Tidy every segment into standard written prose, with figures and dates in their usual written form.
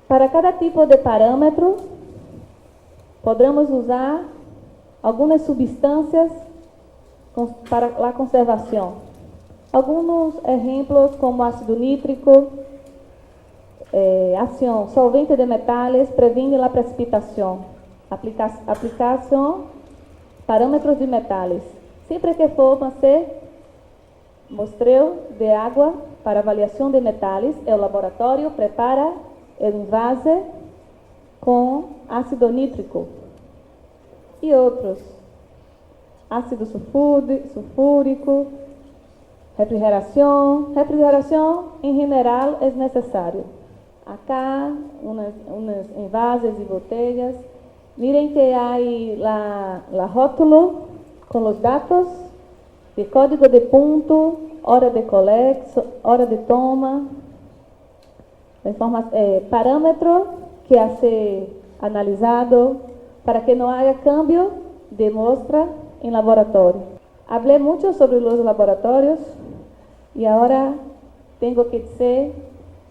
Para cada tipo de parâmetro, podemos usar algumas substâncias para a conservação. Alguns exemplos como ácido nítrico, ação solvente de metais, previne a precipitação. Aplicação, parâmetros de metais. Sempre que for fazer muestreo de água para avaliação de metais, o laboratório prepara o envase com ácido nítrico e outros. Ácido sulfúrico, refrigeração. Refrigeração, em geral, é necessário. Acá, unos envases e botellas. Miren que hay la rótulo con los datos de código de punto, hora de colecta, hora de toma, parâmetro que ha ser analisado para que não haja cambio de muestra em laboratório. Hablé mucho sobre los laboratorios y ahora tengo que dizer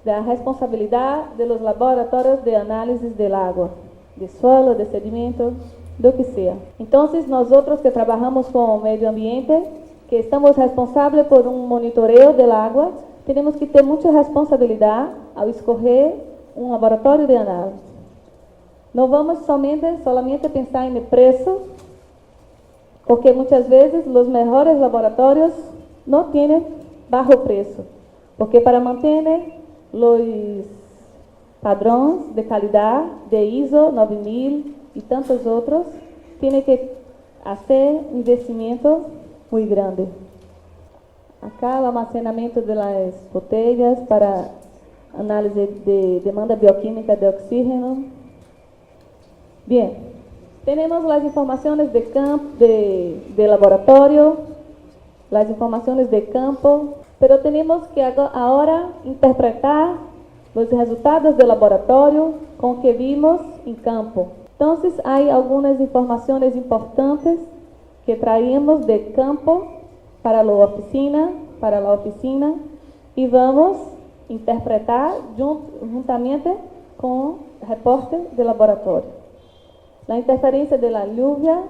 da responsabilidade de los laboratórios de análisis del agua, de suelo, de sedimento, do que seja. Então, nós outros que trabalhamos com o meio ambiente, que estamos responsáveis por um monitoreo del água, temos que ter muita responsabilidade ao escolher um laboratório de análise. Não vamos solamente pensar em preço, porque muitas vezes os melhores laboratórios não têm baixo preço, porque para manter os padrões de qualidade de ISO 9000 e tantos outros, tem que fazer investimento muito grande. Acá o armazenamento das botelhas para análise de demanda bioquímica de oxígeno. Bien, temos as informações de campo, de laboratório, as informações de campo, pero temos que agora interpretar os resultados do laboratório com o que vimos em campo. Então, há algumas informações importantes que traímos de campo para a oficina e vamos interpretar juntamente com o reporte do laboratório. A interferência da lluvia,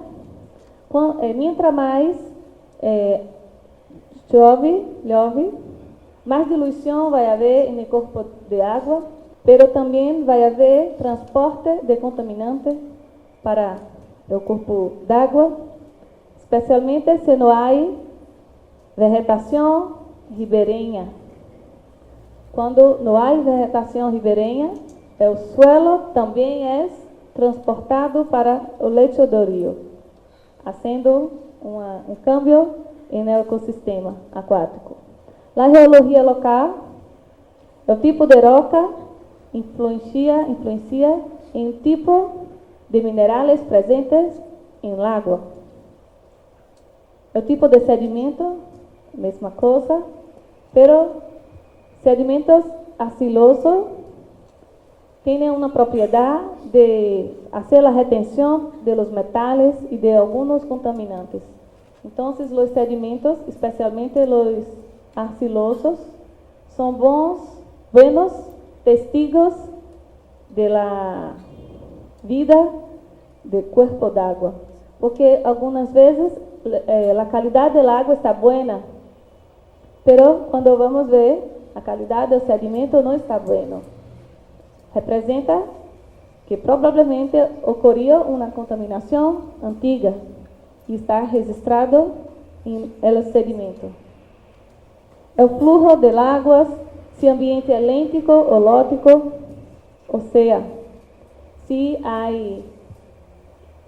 mientras mais chove, mais diluição vai haver no corpo de água, pero também vai haver transporte de contaminantes para o corpo d'água, especialmente se não há vegetação ribeirinha. Quando não há vegetação ribeirinha, o suelo também é transportado para o leito do rio, fazendo um cambio no ecossistema aquático. A geologia local, o tipo de roca influencia em tipo de minerais presentes em água. O tipo de sedimento, mesma coisa, pero sedimentos arcilosos têm uma propriedade de fazer a retenção de los metais e de alguns contaminantes. Então, os sedimentos, especialmente os arcilosos, são buenos testigos de la vida do corpo d'água, porque algumas vezes a qualidade da água está boa, pero quando vamos ver, a qualidade do sedimento não está boa. Representa que provavelmente ocorreu uma contaminação antiga e está registrado em el sedimento. O flujo de águas, se o ambiente é lêntico ou lótico, ou seja, se há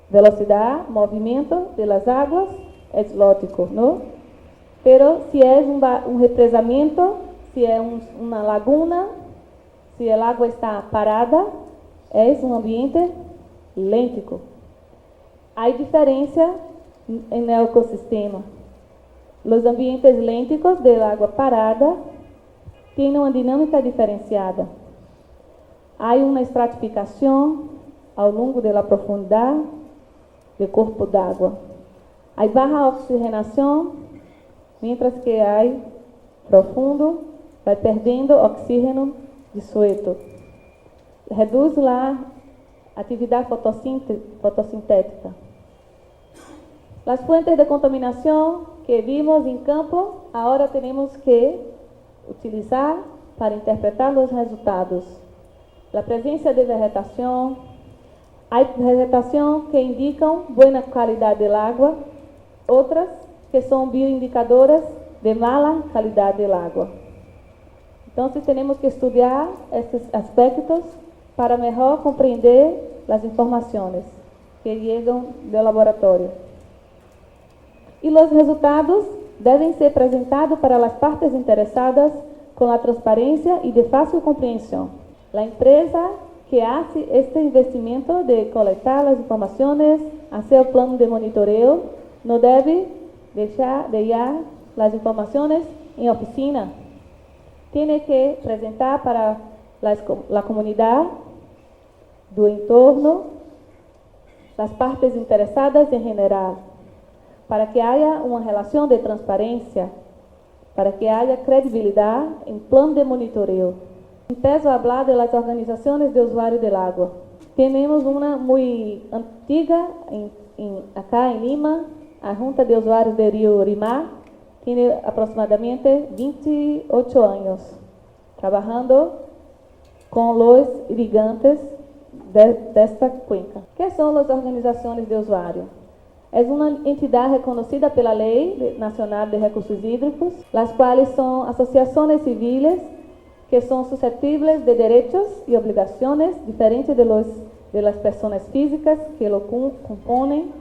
velocidade, movimento das águas, é lótico, não? Pero se é um represamento, se é uma laguna, se a água está parada, é um ambiente lêntico. Há diferença no ecossistema. Os ambientes lênticos de água parada têm uma dinâmica diferenciada. Há uma estratificação ao longo da profundidade do corpo d'água. Há baixa oxigenação, mientras que há profundo, vai perdendo oxígeno disuelto. reduz la actividad fotosintética. Las fuentes de contaminación que vimos en campo, ahora tenemos que utilizar para interpretar los resultados. La presencia de vegetación, hay vegetación que indican buena calidad del agua, otras que son bioindicadoras de mala calidad del agua. Entonces tenemos que estudiar estos aspectos para mejor comprender las informaciones que llegan del laboratorio. Y los resultados deben ser presentados para las partes interesadas con la transparencia y de fácil comprensión. La empresa que hace este investimento de colectar las informaciones, hacer el plan de monitoreo, no debe dejar las informaciones en oficina. Tiene que presentar para la comunidad do entorno, las partes interesadas en general, para que haya una relación de transparencia, para que haya credibilidad en plan de monitoreo. Empiezo a hablar de las organizaciones de usuarios del agua. Tenemos una muy antigua acá en Lima, a Junta de Usuarios del Río Rimar, tiene aproximadamente 28 años trabajando con los irrigantes de esta cuenca. ¿Qué son las organizaciones de usuarios? Es una entidad reconocida por la Ley Nacional de Recursos Hídricos, las cuales son asociaciones civiles que son susceptibles de derechos y obligaciones diferentes de las personas físicas que lo componen,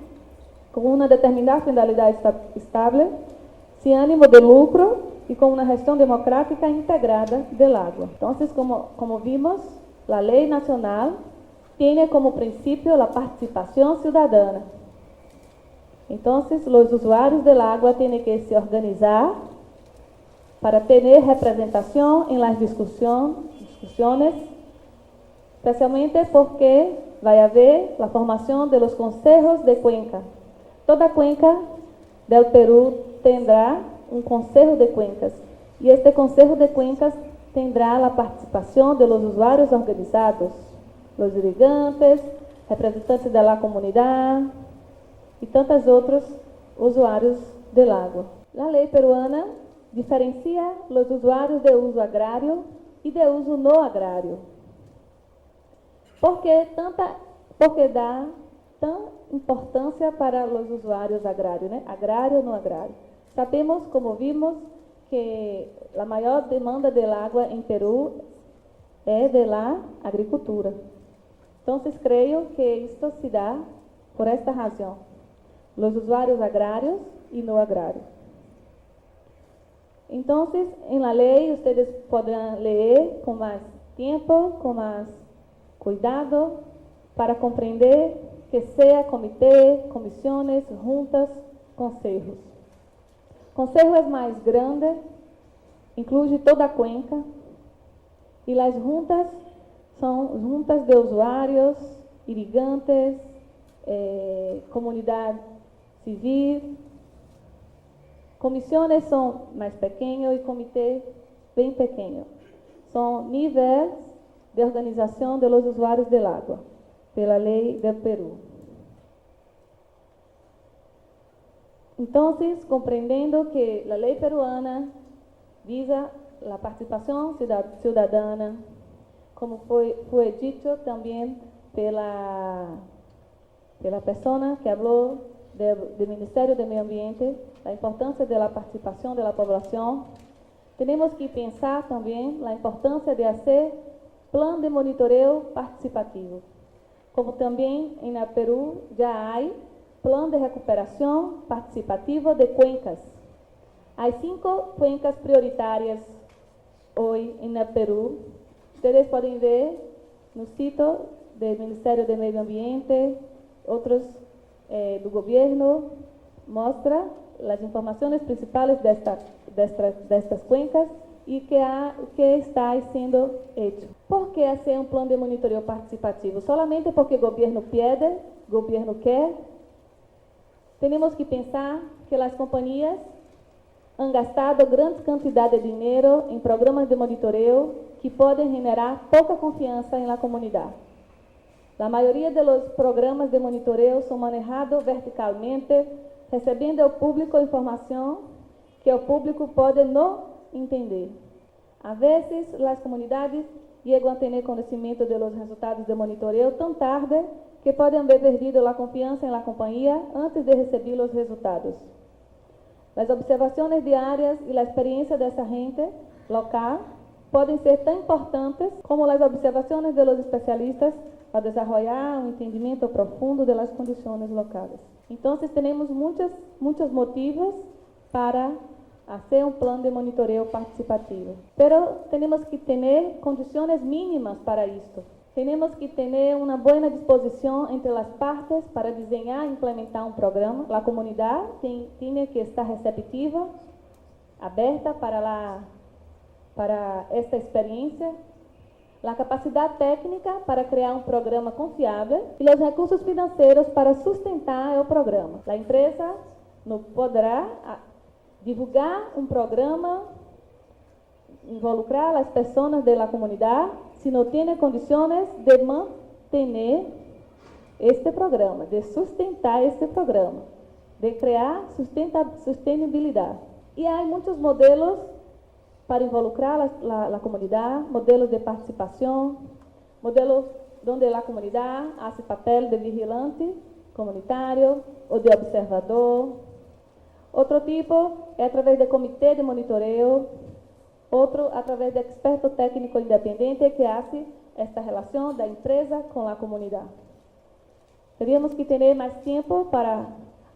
con una determinada finalidad estable, sin ánimo de lucro y con una gestión democrática integrada del agua. Entonces, como vimos, la Ley Nacional tiene como principio la participación ciudadana. Entonces, los usuarios del agua tienen que se organizar para tener representación en las discusiones, especialmente porque va a haber la formación de los consejos de cuenca. Toda cuenca del Perú tendrá un consejo de cuencas y este consejo de cuencas tendrá la participación de los usuarios organizados, los irrigantes, representantes de la comunidad y tantos otros usuarios del agua. La ley peruana diferencia los usuarios de uso agrario y de uso no agrario. ¿Por qué da tanta importância para os usuários agrários, né? Agrário ou não agrário? Sabemos, como vimos, que a maior demanda de água em Peru é de la agricultura. Então, creio que isto se dá por esta razão. Os usuários agrários e não agrários. Então, em la lei, vocês poderão ler com mais tempo, com mais cuidado, para compreender que seja comitê, comissões, juntas, conselhos. Conselho é mais grande, inclui toda a cuenca, e as juntas são juntas de usuários, irrigantes, comunidade civil. Comissões são mais pequenas e comitê bem pequeno. São níveis de organização de los usuários del agua, pela lei do Peru. Então, compreendendo que a lei peruana visa a participação cidadana, como foi dito também pela pessoa que falou do Ministério do Meio Ambiente, a importância da participação da população, temos que pensar também a importância de fazer plano de monitoreo participativo. Como também em Peru já há plano de recuperação participativa de cuencas. Há 5 cuencas prioritárias hoje em Peru. Vocês podem ver no sítio do Ministério do Meio Ambiente, outros do governo, mostra as informações principais destas cuencas e que está sendo feito. Por que fazer um plano de monitoreo participativo? Solamente porque o governo pede, o governo quer? Temos que pensar que as companhias han gastado grande quantidade de dinheiro em programas de monitoreo que pueden generar poca confianza en la comunidad. La mayoría de los programas de monitoreo son manejados verticalmente, recibiendo al público información que el público puede no entender. A veces, las comunidades llegan a tener conocimiento de los resultados de monitoreo tan tarde que pueden haber perdido la confianza en la compañía antes de recibir los resultados. Las observaciones diarias y la experiencia de esa gente local pueden ser tan importantes como las observaciones de los especialistas para desarrollar un entendimiento profundo de las condiciones locales. Entonces, tenemos muchos motivos para hacer un plan de monitoreo participativo. Pero tenemos que tener condiciones mínimas para esto. Tenemos que tener una buena disposición entre las partes para diseñar e implementar un programa. La comunidad tiene que estar receptiva, abierta para esta experiencia, la capacidad técnica para crear un programa confiable y los recursos financieros para sustentar el programa. La empresa no podrá divulgar un programa, involucrar a las personas de la comunidad si no tiene condiciones de mantener este programa, de sustentar este programa, de crear sustentabilidad. Y hay muchos modelos para involucrar la comunidad, modelos de participación, modelos donde la comunidad hace papel de vigilante comunitario o de observador. Otro tipo es a través de comité de monitoreo, otro a través de experto técnico independiente que hace esta relación de la empresa con la comunidad. Teríamos que tener más tiempo para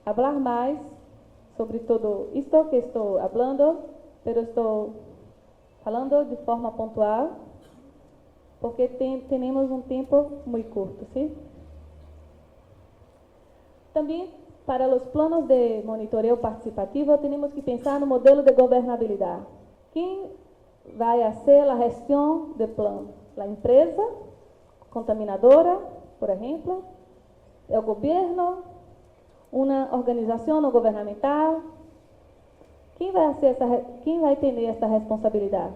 hablar más sobre todo esto que estoy hablando, pero estoy hablando de forma puntual, porque tenemos un tiempo muy corto, ¿sí? También, para los planos de monitoreo participativo, tenemos que pensar en un modelo de gobernabilidad. ¿Quién va a hacer la gestión del plan? ¿La empresa contaminadora, por ejemplo? ¿El gobierno? ¿Una organización no gubernamental? ¿Quién va a tener esta responsabilidad?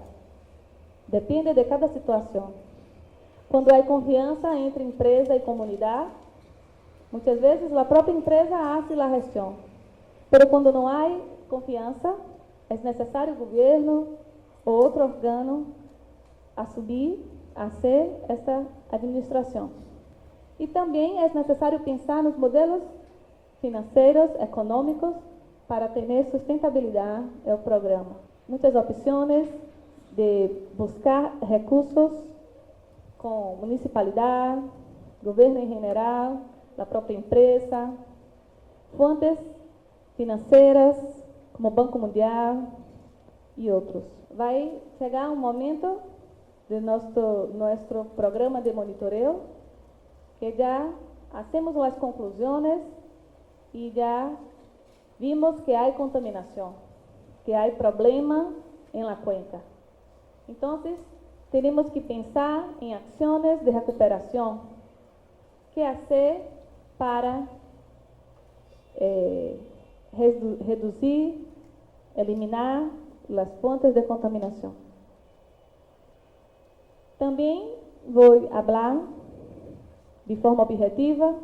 Depende de cada situación. Cuando hay confianza entre empresa y comunidad, muchas veces la propia empresa hace la gestión. Pero cuando no hay confianza, es necesario el gobierno o otro órgano asumir, hacer esta administración. Y también es necesario pensar en los modelos financieros, económicos, para tener sustentabilidad el programa. Muchas opciones de buscar recursos con municipalidad, gobierno en general, la propia empresa, fuentes financieras como Banco Mundial y otros. Va a llegar un momento de nuestro programa de monitoreo que ya hacemos las conclusiones y ya vimos que hay contaminación, que hay problema en la cuenca. Entonces, tenemos que pensar en acciones de recuperación. ¿Qué hacer para reducir, eliminar las fuentes de contaminación? También voy a hablar de forma objetiva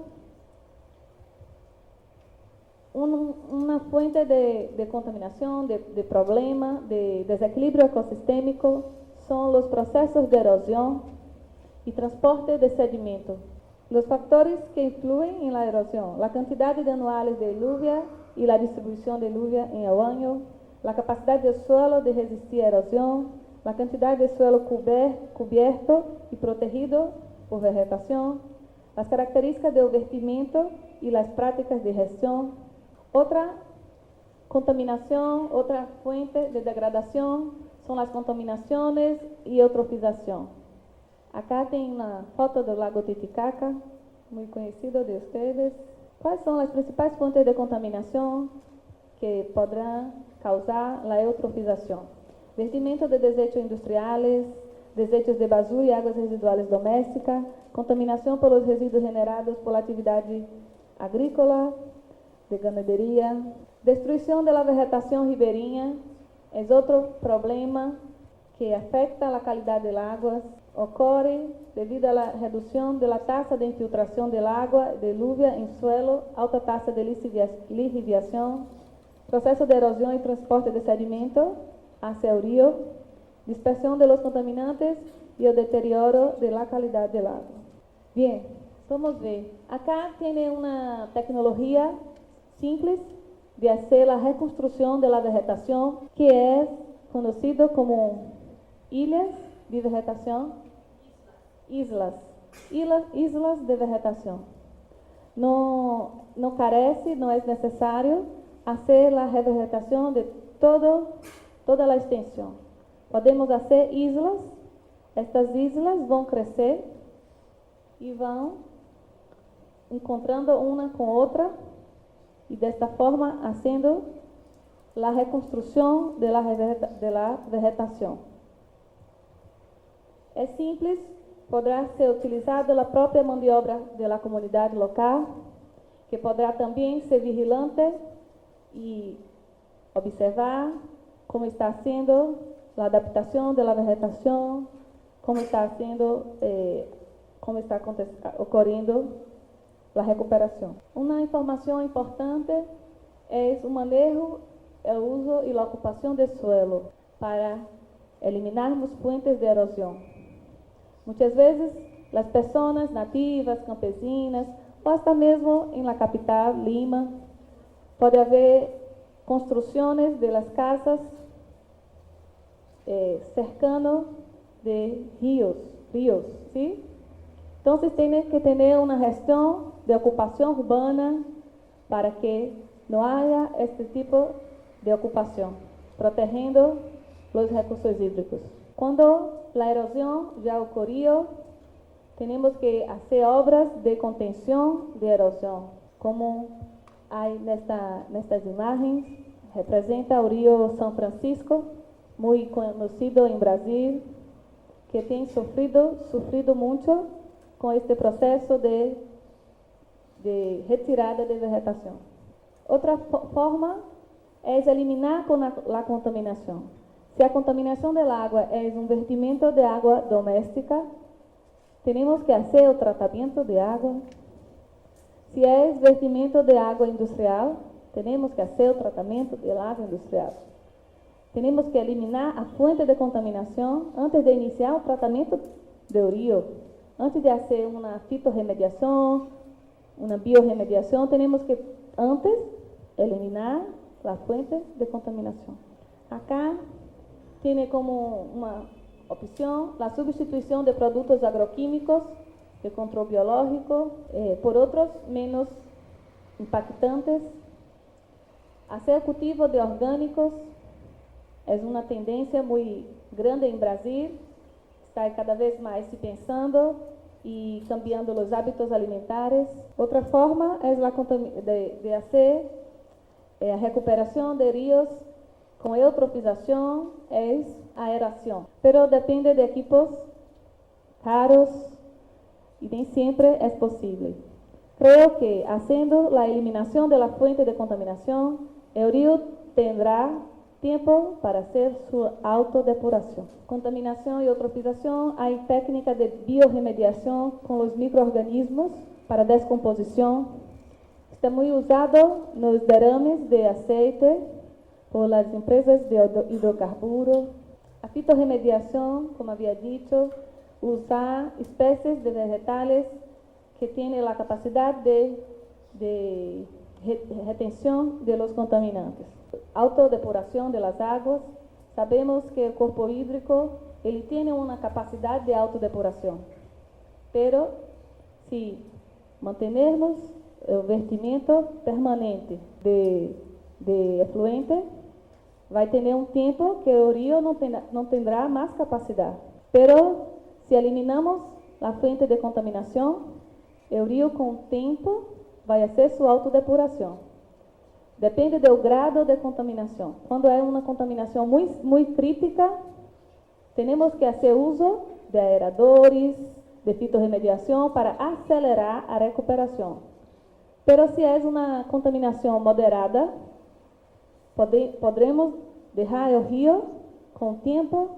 una fuente de contaminación, de problema, de desequilibrio ecosistémico son los procesos de erosión y transporte de sedimento. Los factores que influyen en la erosión: la cantidad de anuales de lluvia y la distribución de lluvia en el año, la capacidad del suelo de resistir a erosión, la cantidad de suelo cubierto y protegido por vegetación, las características del vertimiento y las prácticas de gestión. Otra contaminación, otra fuente de degradación son las contaminaciones y eutrofización. Acá tem una foto del lago Titicaca, muy conocido de ustedes. ¿Cuáles son las principales fuentes de contaminación que podrán causar la eutrofización? Vertimiento de desechos industriales, desechos de basura y aguas residuales domésticas, contaminación por los residuos generados por la actividad agrícola, de ganadería, destrucción de la vegetación ribereña es otro problema que afecta a calidad del agua ocurre debido a la reducción de la tasa de infiltración del agua de lluvia en suelo, alta tasa de lixiviación, proceso de erosión y transporte de sedimento hacia el río, dispersión de los contaminantes y el deterioro de la calidad del agua. Bien, vamos a ver. Acá tiene una tecnología simple de hacer la reconstrucción de la vegetación, que es conocido como ilhas de vegetación, islas de vegetación. No carece, no es necesario hacer la revegetación de toda la extensión. Podemos hacer islas, estas islas van a crecer y van encontrando una con otra y de esta forma haciendo la reconstrucción de la vegetación. Es simple, podrá ser utilizada la propia mão de obra de la comunidad local, que podrá también ser vigilante y observar cómo está haciendo la adaptación de la vegetación, cómo está ocurriendo la recuperación. Una información importante es el manejo, el uso y la ocupación del suelo para eliminar las fuentes de erosión. Muchas veces las personas nativas, campesinas, o hasta mesmo en la capital, Lima, puede haber construcciones de las casas cercanos de ríos, ¿sí? Entonces tiene que tener una gestión de ocupación urbana para que no haya este tipo de ocupación, protegiendo los recursos hídricos. Cuando la erosión ya ocurrió, tenemos que hacer obras de contención de erosión, como hay nestas imágenes, representa el río São Francisco, muy conocido en Brasil, que tiene sufrido mucho con este proceso de retirada de vegetación. Otra forma es eliminar con la contaminación. Si la contaminación del agua es un vertimiento de agua doméstica, tenemos que hacer el tratamiento de agua. Si es vertimiento de agua industrial, tenemos que hacer el tratamiento del agua industrial. Tenemos que eliminar a fuente de contaminación antes de iniciar el tratamiento del río. Antes de hacer una fitorremediación, una biorremediación, tenemos que antes eliminar la fuente de contaminación. Acá tiene como una opción la sustitución de productos agroquímicos de control biológico por otros menos impactantes. Hacer cultivo de orgánicos es una tendencia muy grande en Brasil. Está cada vez más pensando y cambiando los hábitos alimentares. Otra forma es de hacer la recuperación de ríos con eutrofización, es aeración. Pero depende de equipos caros y no siempre es posible. Creo que haciendo la eliminación de la fuente de contaminación, el río tendrá tiempo para hacer su autodepuración. Contaminación y eutrofización, hay técnicas de biorremediación con los microorganismos para descomposición. Está muy usado en los derrames de aceite por las empresas de hidrocarburos. A fitorremediación, como había dicho, usar especies de vegetales que tienen la capacidad de retención de los contaminantes. Autodepuración de las aguas. Sabemos que el cuerpo hídrico tiene una capacidad de autodepuración, pero si mantenemos el vertimiento permanente de efluente, va a tener un tiempo que el río no tendrá más capacidad. Pero si eliminamos la fuente de contaminación, el río con tiempo va a hacer su autodepuración. Depende del grado de contaminación. Cuando hay una contaminación muy crítica, tenemos que hacer uso de aeradores, de fitorremediación para acelerar la recuperación. Pero si es una contaminación moderada, podremos dejar el río con tiempo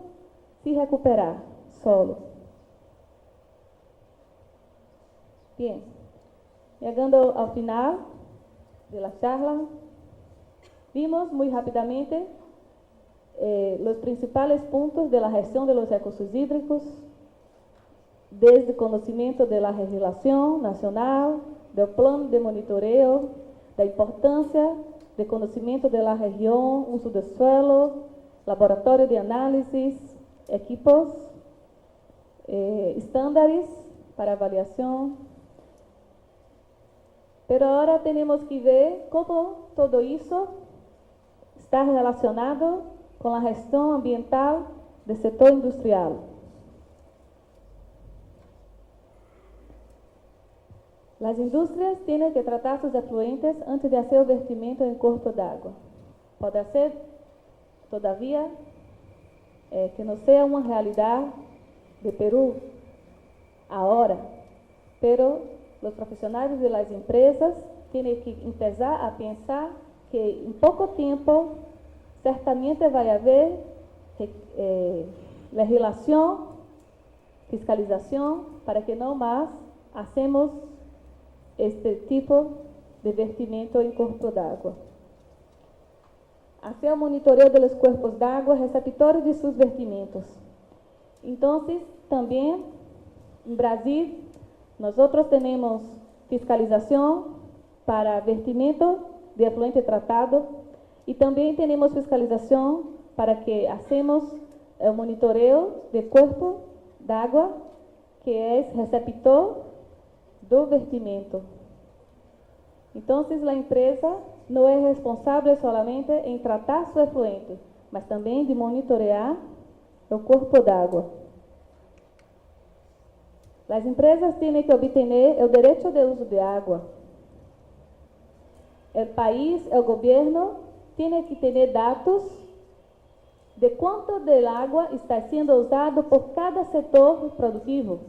se recuperar solo. Bien, llegando al final de la charla, vimos muy rápidamente los principales puntos de la gestión de los recursos hídricos, desde conocimiento de la legislación nacional, del plan de monitoreo, da importância de conhecimento da região, uso do suelo, laboratório de análisis, equipos, estándares para avaliação. Pero agora temos que ver como todo isso está relacionado com a gestão ambiental do setor industrial. Las industrias tienen que tratar sus efluentes antes de hacer el vertimiento en cuerpo d'água. Puede ser, todavía, que no sea una realidad de Perú ahora, pero los profesionales de las empresas tienen que empezar a pensar que en poco tiempo certamente va a haber legislación, fiscalización, para que no más hacemos este tipo de vertimento em corpo d'água. Hacer o monitoreo de los cuerpos d'água receptores de seus vertimentos. Então, também, em Brasil, nós temos fiscalização para vertimento de efluente tratado e também temos fiscalização para que hacemos o monitoreo de cuerpo d'água, que é receptor do vertimento. Então, a empresa não é responsável solamente em tratar seu efluente, mas também de monitorear o corpo d'água. As empresas têm que obter o direito de uso de água. O país, o governo, tem que ter dados de quanto de água está sendo usado por cada setor produtivo,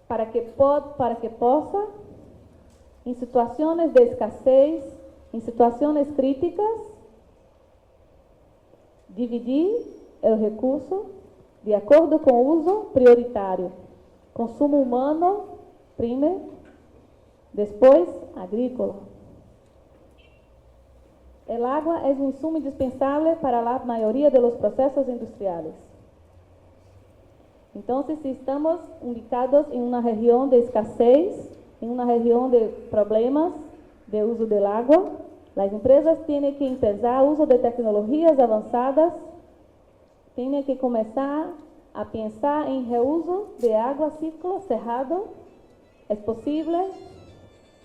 para que possa, em situações de escassez, em situações críticas, dividir o recurso de acordo com o uso prioritário. Consumo humano, primeiro, depois agrícola. O água é um insumo indispensável para a maioria dos processos industriais. Então, se estamos ubicados em uma região de escassez, em uma região de problemas de uso do água, as empresas têm que empezar o uso de tecnologias avançadas, têm que começar a pensar em reuso de água a ciclo cerrado. É possível,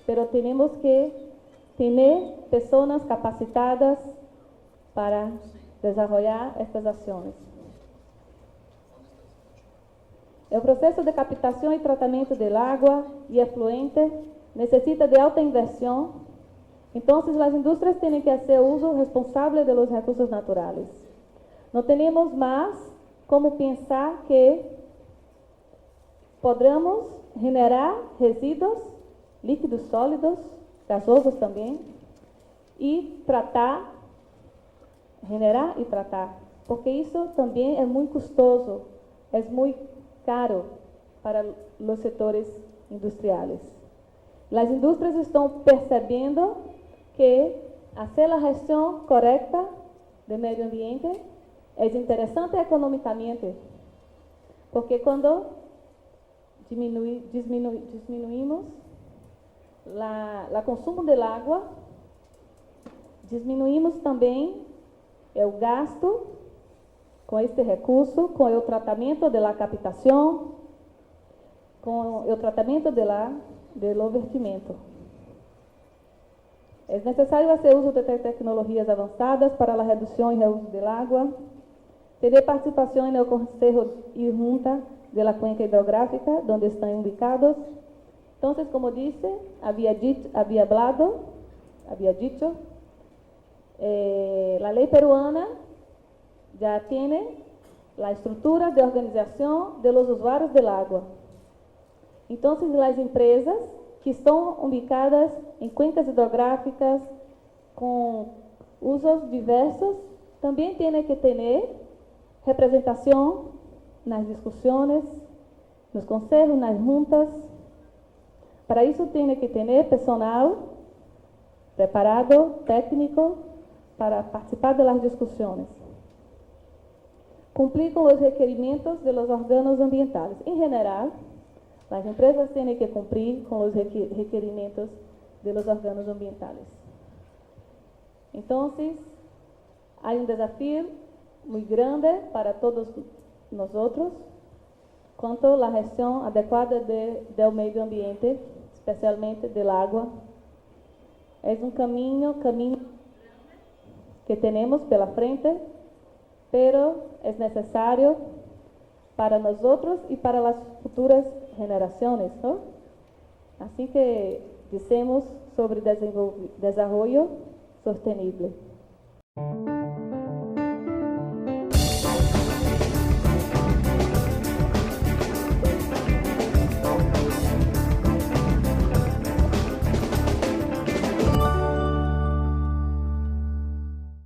mas temos que ter pessoas capacitadas para desenvolver estas ações. O processo de captação e tratamento de água e efluente necessita de alta inversão. Então, as indústrias têm que fazer uso responsável de los recursos naturais. Não temos mais como pensar que podemos generar resíduos líquidos sólidos, gasosos também, e tratar, generar e tratar, porque isso também é muito custoso, é muito caro para os setores industriais. As indústrias estão percebendo que fazer a gestão correta do meio ambiente é interessante economicamente, porque quando diminuímos o consumo de água, diminuímos também o gasto com este recurso, com o tratamento da captação, com o tratamento do vertimento. É necessário fazer uso de tecnologias avançadas para a redução e reuso de água, ter participação no Conselho e Junta da Cuenca Hidrográfica, onde estão ubicados. Então, como disse, havia dicho, a lei peruana já tem a estrutura de organização de los usuários del água. Então, as empresas que estão ubicadas em cuencas hidrográficas com usos diversos também têm que ter representação nas discussões, nos conselhos, nas juntas. Para isso tem que ter personal preparado, técnico, para participar das discussões. Cumprir com os requerimentos dos órgãos ambientais. Em geral, as empresas têm que cumprir com os requerimentos dos órgãos ambientais. Então, há desafio muito grande para todos nós quanto à gestão adequada do meio ambiente, especialmente da água. É caminho que temos pela frente, pero é necessário para nós e para as futuras gerações, não? Assim que dissemos sobre desenvolvimento sostenible.